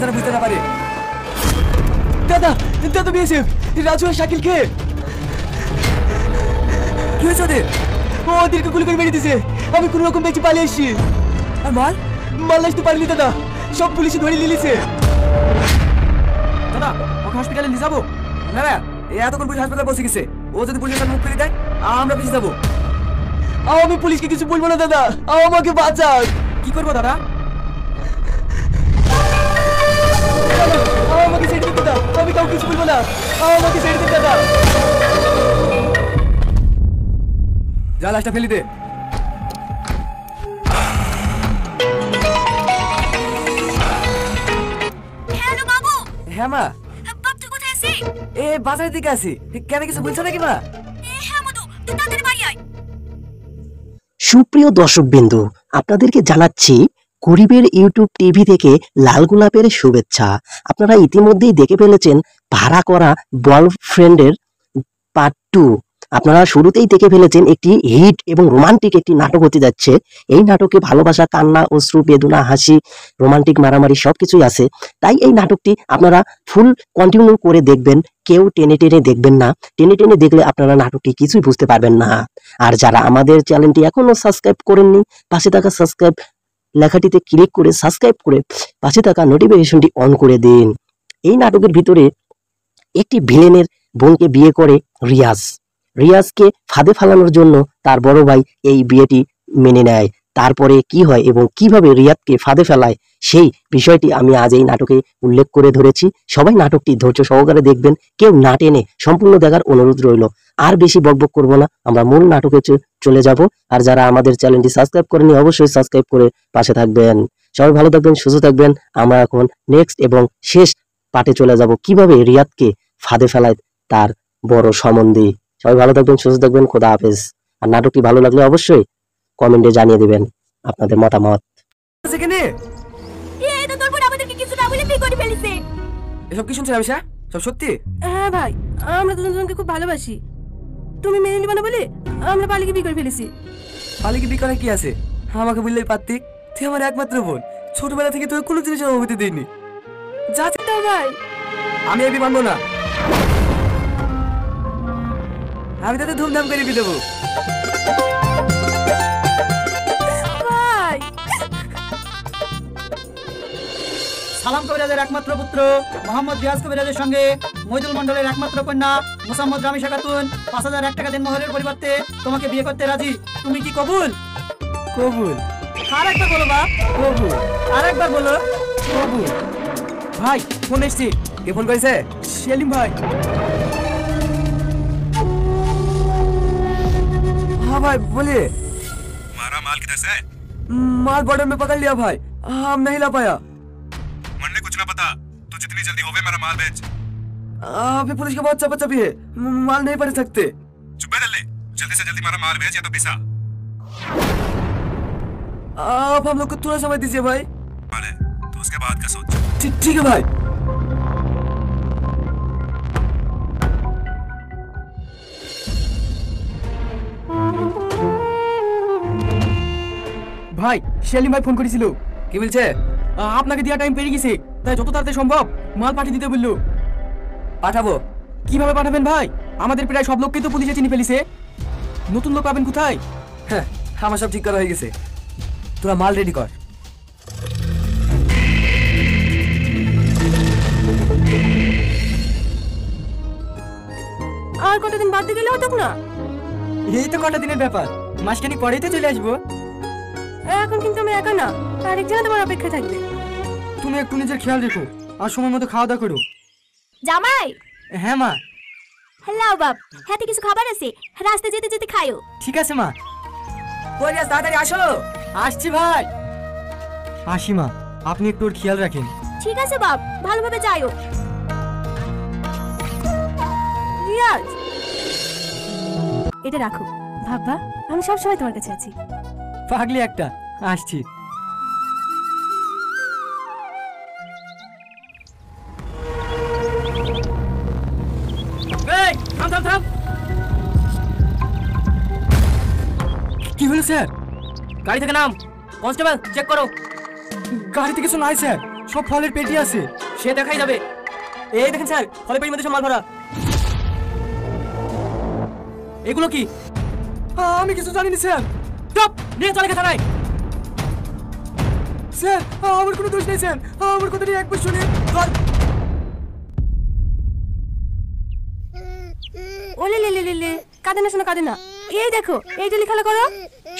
যেন বুঝতে না পারে। দাদা দাদা বিএসএফ রাজু আর শাকিল কে কি হয়েছে ওদের? ওদেরকে গুলি করে মেরে দিছে। আমি কোনো রকম বেঁচে পালিয়ে এসেছি। আর মাল মাল আসতে পারিনি দাদা, সব পুলিশে ধরে নিয়েছে। দাদা ওকে হসপিটালে নিয়ে যাবো? না না, এতক্ষণ পুলিশ হাসপাতালে পৌঁছে গেছে। ও যদি পুলিশের মুখ ফিরে দেয় আমরা পিছিয়ে যাবো। আমি পুলিশকে কিছু বলবো না দাদা, আমাকে বাঁচান। কি করবো দাদা? আমাকে ছেড়ে দিন দাদা, আমি কাউকে কিছু বলবো না। আমাকে ছেড়ে দিন দাদা। যা লাশটা ফেলে দে। হ্যালো বাবু। হ্যাঁ মা। বাপ তুই কোথায় আছিস? বাজারের দিকে আছি। কেন কিছু বলছো নাকি মা? হ্যাঁ মধু, তুই তাড়াতাড়ি বাড়ি আয়। সুপ্রিয় দর্শকবৃন্দ, আপনাদেরকে জানাচ্ছি গরিবের ইউটিউব টিভি থেকে লাল গোলাপের শুভেচ্ছা। আপনারা ইতিমধ্যেই দেখে ফেলেছেন ভাড়া করা বয়ফ্রেন্ডের পার্ট 2। আপনারা শুরুতেই দেখে ফেলেছেন একটি হিট এবং রোমান্টিক একটি নাটক হতে যাচ্ছে। এই নাটকে ভালোবাসা, কান্না, অশ্রু, বেদনা, হাসি, রোমান্টিক, মারামারি সবকিছুই আছে। তাই এই নাটকটি আপনারা ফুল কন্টিনিউ করে দেখবেন, কেউ টেনে টেনে দেখবেন না। টেনে টেনে দেখলে আপনারা নাটকটি কিছুই বুঝতে পারবেন না। আর যারা আমাদের চ্যানেলটি এখনো সাবস্ক্রাইব করেননি, পাশে থাকা সাবস্ক্রাইব লেখাটিতে ক্লিক করে সাবস্ক্রাইব করে পাশে থাকা নোটিফিকেশনটি অন করে দিন। এই নাটকের ভিতরে একটি ভিলেনের বোনকে বিয়ে করে রিয়াজ। রিয়াজকে ফাঁদে ফেলানোর জন্য তার বড় ভাই এই বিয়েটি মেনে নেয়। তারপরে কি হয় এবং কিভাবে রিয়াজকে ফাঁদে ফেলায় সেই বিষয়টি আমি আজ এই নাটকে উল্লেখ করে ধরেছি। সবাই নাটকটি ধৈর্য সহকারে দেখবেন, কেউ না টেনে সম্পূর্ণ দেখার অনুরোধ রইল। আর বেশি বকবক করব না, আমরা মূল নাটকে চলে যাব। আর যারা আমাদের চ্যানেলটি সাবস্ক্রাইব করেনি অবশ্যই সাবস্ক্রাইব করে পাশে থাকবেন। সবাই ভালো থাকবেন, সুস্থ থাকবেন। আমরা এখন নেক্সট এবং শেষ পার্টে চলে যাব, কিভাবে রিয়াজকে ফাঁদে ফেলায় তার বড় সম্বন্ধী। সবাই ভালো থাকবেন, সুস্থ থাকবেন। খোদা হাফেজ। আর নাটকটি ভালো লাগলে অবশ্যই কমেন্টে জানিয়ে দিবেন আপনাদের মতামত। সেখানে এই তো তোর বোন আমাদেরকে কিছু না বলে বিয়ে করে ফেলেছে। এসব কি শুনছেন আমিষা? সব সত্যি? হ্যাঁ ভাই, আমরা দুজনকে খুব ভালোবাসি। তুমি মেনে নিবে না বলে আমরা পালিয়ে বিয়ে করে ফেলেছি। পালিয়ে বিয়ে করার কি আছে? আমাকে বললেই পারতি। তুই আমার একমাত্র বোন, ছোটবেলা থেকে তোর কোনো জিনিসের অনুভূতি দিইনি। যা তো ভাই, আমি এই বিয়ে মানবো না। আমি তাদের ধুমধাম করে বিয়ে দেবো। ভাই সালাম কবিরাজের একমাত্র পুত্র মোহাম্মদ রিয়াজ কবিরাজের সঙ্গে মইদুল মন্ডলের একমাত্র কন্যা মোসাম্মদ রামিশা খাতুন ৫,০০০ টাকা দেনমোহরের পরিবর্তে তোমাকে বিয়ে করতে রাজি। তুমি কি কবুল? কবুল। আরেকবার বলো বা। কবুল। আরেকবার বলো। কবুল। ভাই ফোন এসছি। কে ফোন করেছে? সেলিম ভাই। हाँ भाई बोलिए। हमारा माल किधर से है? माल बॉर्डर में पकड़ लिया भाई, हम नहीं ला पाया। मरने कुछ ना पता, तो जितनी जल्दी होवे मेरा माल बेच। अभी पुलिस का बहुत चपा-चपी है, माल नहीं पड़ सकते। चुप बैठ ले, जल्दी से जल्दी मेरा माल बेच या तो पिसा। आप हम लोग को थोड़ा समय दीजिए भाई। माल है, तो उसके बाद का सोच। ठीक है भाई। ভাই সেলিম ভাই ফোন করেছিল। কি বলছে? আপনাকে দেওয়া টাইম পেরিয়ে গেছে, তাই যত তাড়াতাড়ি সম্ভব মাল পাঠিয়ে দিতে বললো। পাঠাবো? কিভাবে পাঠাবেন ভাই? আমাদের প্রায় সব লোককে তো পুলিশে চিনে ফেলিছে। নতুন লোক পাবেন কোথায়? হ্যাঁ আমার সব ঠিক করা হয়ে গেছে, তোরা মাল রেডি কর। আর কটা দিন বাদ দিয়ে গেলে হতো না? এই তো কটা দিনের ব্যাপার, মাসখানি পরেই তো চলে আসবো। এখন কিন্তু আমি একা না, আরেকজন তোমার অপেক্ষা থাকবে। তুমি একটু নিজের খেয়াল রেখো আর সময় মতো খাওয়া দাওয়া করো। জামাই। হ্যাঁ মা। হ্যালো বাপ, হাতে কিছু খাবার আছে, রাস্তা যেতে যেতে খায়ো। ঠিক আছে মা। পরিয়াস তাড়াতাড়ি আসো। আসছি ভাই। আসি মা, আপনি একটু ওর খেয়াল রাখেন। ঠিক আছে বাপ, ভালোভাবে যাইও। রিয়াজ, এটা রাখো। বাবা, আমি সবসময় তোমার কাছে আছি। পাগলি একটা। আসছি। এই থাম থাম থাম। কি হলো স্যার? গাড়ি থেকে নাম। কনস্টেবল চেক করো। গাড়িতে কিছু নাই স্যার, সব ফলের পেটি আছে। সে দেখাই যাবে। এই দেখেন স্যার, ফলের পেটির মধ্যে সব মাল ভরা। এগুলো কি? আমি কিছু জানি না স্যার। চুপ, নিয়ে চলে গে থানায়। স্যার, আমার কোনো দোষ নেই স্যার, আমার কথা নিয়ে একবার শুনে। ওলে লে লে লে লে, কাঁদে না শোনা, কাঁদে না। এই দেখো, এই যে লেখালে করো।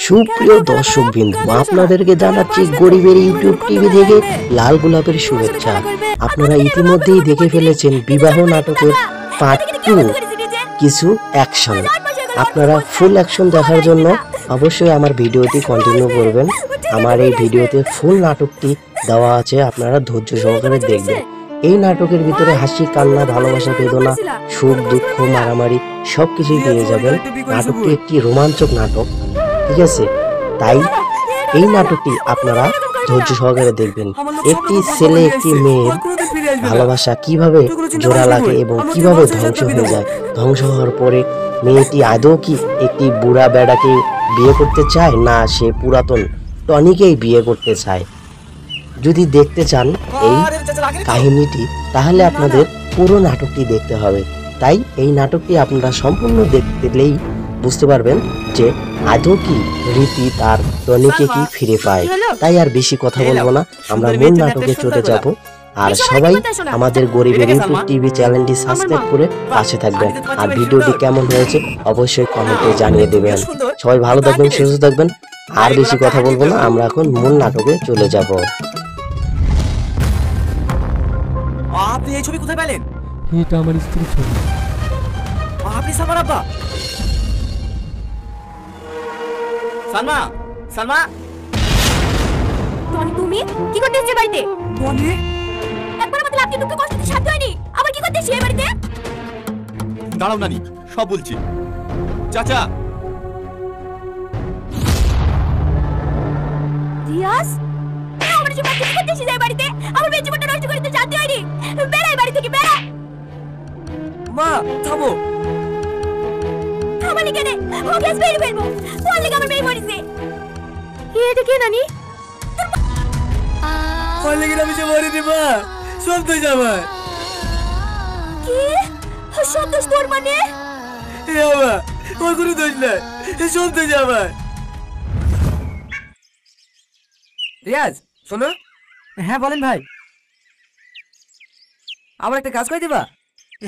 সুপ্রিয় দর্শক বিন্দু, আপনাদেরকে জানাচ্ছি গরিবের ইউটিউব টিভি থেকে লাল গোলাপের শুভেচ্ছা। আপনারা ইতিমধ্যেই দেখে ফেলেছেন বিবাহ নাটকের পার্ট 2 কিছু অ্যাকশন। আপনারা ফুল অ্যাকশন দেখার জন্য অবশ্যই আমার ভিডিওটি কন্টিনিউ করবেন। আমার এই ভিডিওতে ফুল নাটকটি দেওয়া আছে, আপনারা ধৈর্য সহকারে দেখবেন। এই নাটকের ভিতরে হাসি, কান্না, ভালোবাসা, বেদনা, সুখ, দুঃখ, মারামারি সবকিছুই পেয়ে যাবেন। নাটকটি একটি রোমাঞ্চক নাটক, ঠিক আছে? তাই এই নাটকটি আপনারা ধৈর্য সহকারে দেখবেন। একটি ছেলে একটি মেয়ের ভালোবাসা কিভাবে জোড়া লাগে এবং কিভাবে ধ্বংস হয়ে যায়। ধ্বংস হওয়ার পরে মেয়েটি আদৌ কি একটি বুড়া বেড়াকে বিয়ে করতে চায়, না সে পুরাতন টনিকেই বিয়ে করতে চায়। যদি দেখতে চান এই কাহিনীটি, তাহলে আপনাদের পুরো নাটকটি দেখতে হবে। তাই এই নাটকটি আপনারা সম্পূর্ণ দেখলেই বুঝতে পারবেন যে আদৌ কি রীতি তার টনিকে কি ফিরে পায়। তাই আর বেশি কথা বলবো না, আমরা মূল নাটকে চলে যাব। আর সবাই আমাদের গরিবের ইউটিউব টিভি চ্যানেলটি সাবস্ক্রাইব করে পাশে থাকবেন। আর ভিডিওটি কেমন হয়েছে অবশ্যই কমেন্টে জানিয়ে দেবেন। সবাই ভালো থাকবেন, সুস্থ থাকবেন। আর বেশি কথা বলবো না, আমরা এখন মূল নাটকে চলে যাব। আপনি এই ছবি কোথায় পেলেন? এটা আমার স্ত্রীর ছবি। আপনি সালমার আব্বা? সালমা, সালমা, টনি তুমি কি করতে এসেছো বাড়িতে? বলে একবার আমাদের লাভকে দুঃখ কষ্ট দিয়ে শান্তি হয়নি, আবার কি করতে এসেছো এই বাড়িতে? দাঁড়াও নানি, সব বলছি। চাচা, রিয়াজ, আমার জীবন কি করতে এসেছো এই বাড়িতে? আমার মেয়ের জীবনটা নষ্ট করে দিতে শান্তি হয়নি। বেড়া এই বাড়ি থেকে, বেড়া। মা থামো। থামালি কেন? ও গ্যাস বেরিয়ে ফেলবো। তোর লেগে আমার মেয়ে মরেছে। এটা কে নানি? ওর লেগে আমি সে মরে দিবা, সব তো যাবার। কি? সব দোষ তোর মানে? এ বাবা, ওর কোনো দোষ নাই, সব তো যাবার। রিয়াজ শোনো। হ্যাঁ বলেন ভাই। আমার একটা কাজ করে দিবা?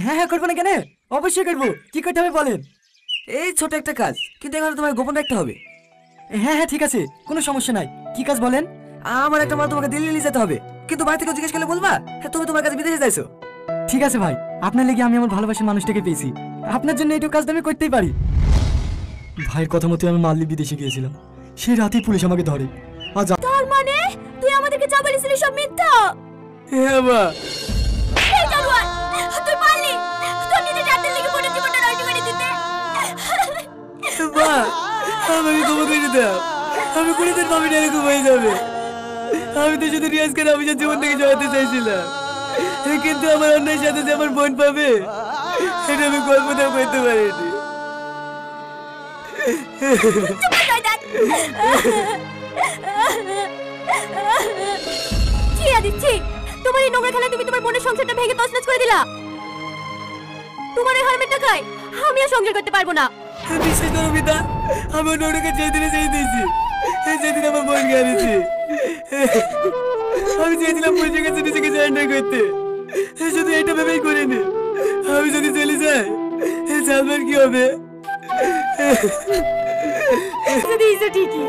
হ্যাঁ হ্যাঁ, করবো না কেন, অবশ্যই করবো। কি করতে হবে বলেন? এই ছোট একটা কাজ, কিন্তু এখানে তোমায় গোপন রাখতে হবে। হ্যাঁ হ্যাঁ ঠিক আছে, কোনো সমস্যা নাই। কি কাজ বলেন? আমার একটা মাল তোমাকে দিল্লি নিয়ে যেতে হবে, কিন্তু বাড়ি থেকে জিজ্ঞেস করলে বলবা তুমি তোমার কাছে বিদেশে যাইছো। ঠিক আছে ভাই, আপনার লেগে আমি আমার ভালোবাসার মানুষটাকে পেয়েছি। আপনার জন্য এইটুকু কাজটা আমি করতেই পারি। ভাইয়ের কথা মতো আমি মালদ্বীপ বিদেশে গিয়েছিলাম, সেই রাতেই পুলিশ আমাকে ধরে। আজ তার মানে তুই আমাদেরকে যা বলেছিলি সব মিথ্যা? হ্যাঁ মা। এই জানোয়ার, তুই পারলি তোর নিজের জাতের লেগে পুরো জীবনটা নষ্ট করে দিতে। মা, আমাকে ক্ষমা করে দাও। আমি কোনোদিন ভাবি না এরকম হয়ে যাবে। আমি তো শুধু রিয়াজকে রামিজার জীবন থেকে জড়াতে চাইছিলাম, কিন্তু আমার অন্যের সাথে যে আমার বোন পাবে এটা আমি কল্পনা করতে পারিনি। দিচ্ছি তোমার এই নোংরা খেলা, তুমি তোমার বোনের সংসারটা ভেঙে তছনছ করে দিলা। তোমার এই হারামের টাকায় আমি আর সংসার করতে পারবো না। বিশ্বাস করো পিতা, আমি নোংরাকে যেদিনে চেয়ে দিয়েছি সেদিন আমার বোন গেছে। আমি চেয়েছিলাম পয়সা কাছে নিজেকে সারেন্ডার করতে, শুধু এটা ভেবেই করিনি আমি যদি চলে যাই সালমান কি হবে। ঠিকই,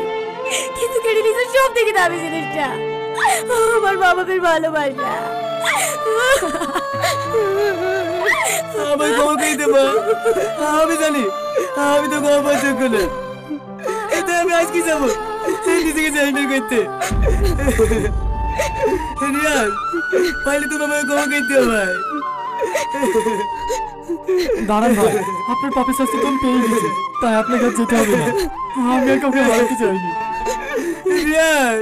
কিন্তু কেড়ে নিয়েছে সব থেকে দামি জিনিসটা, আমার বাবাকে ভালোবাসা। আমার ক্ষমা করে দে মা, আমি জানি আমি তো ক্ষমা পাওয়ার যোগ্য না। এতে আমি আজ কি যাবো নিজেকে সারেন্ডার করতে? রিয়াজ, পাইলে তুমি আমাকে ক্ষমা করতে ভাই। দাঁড়ান ভাই, আপনার পাপের শাস্তি তো পেয়ে গেছে, তাই আপনার কাছে যেতে হবে না। আমি আর কাউকে হারাতে চাইনি। রিয়াজ,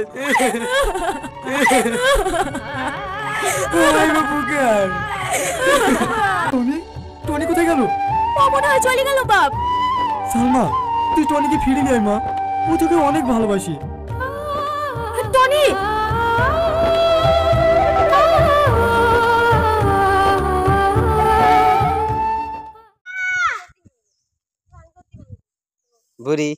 টনি, টনি কোথায় গেল? মনে হয় চলে গেল বাপ। সালমা, তুই টনিকে ফিরে নিয়ে আয় মা, ও তোকে অনেক ভালোবাসি। টনি, বুড়ি